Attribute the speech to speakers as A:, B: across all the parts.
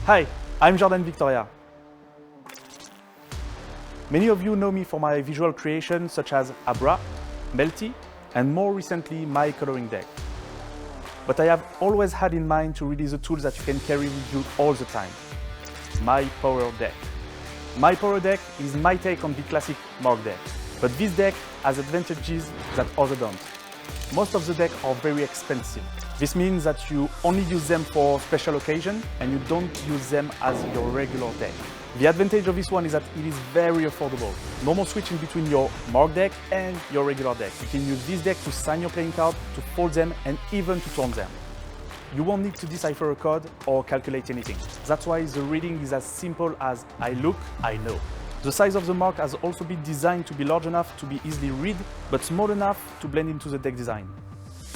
A: Hi, I'm Jordan Victoria. Many of you know me for my visual creations such as Abra, Melty, and more recently my coloring deck. But I have always had in mind to release a tool that you can carry with you all the time. My Power Deck. My Power Deck is my take on the classic mark deck, but this deck has advantages that others don't. Most of the decks are very expensive. This means that you only use them for special occasion and you don't use them as your regular deck. The advantage of this one is that it is very affordable. Normal switching between your mark deck and your regular deck. You can use this deck to sign your playing card, to fold them, and even to turn them. You won't need to decipher a code or calculate anything. That's why the reading is as simple as I look, I know. The size of the mark has also been designed to be large enough to be easily read, but small enough to blend into the deck design.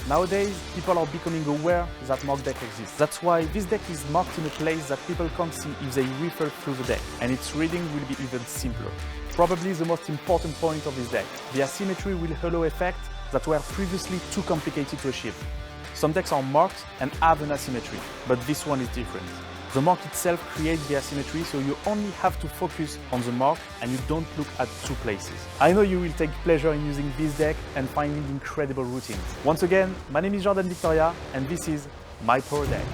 A: Nowadays, people are becoming aware that mark deck exists. That's why this deck is marked in a place that people can't see if they refer through the deck, and its reading will be even simpler. Probably the most important point of this deck, the asymmetry will allow effects that were previously too complicated to achieve. Some decks are marked and have an asymmetry, but this one is different. The mark itself creates the asymmetry, so you only have to focus on the mark and you don't look at two places. I know you will take pleasure in using this deck and finding incredible routines. Once again, my name is Jordan Victoria and this is My Power Deck.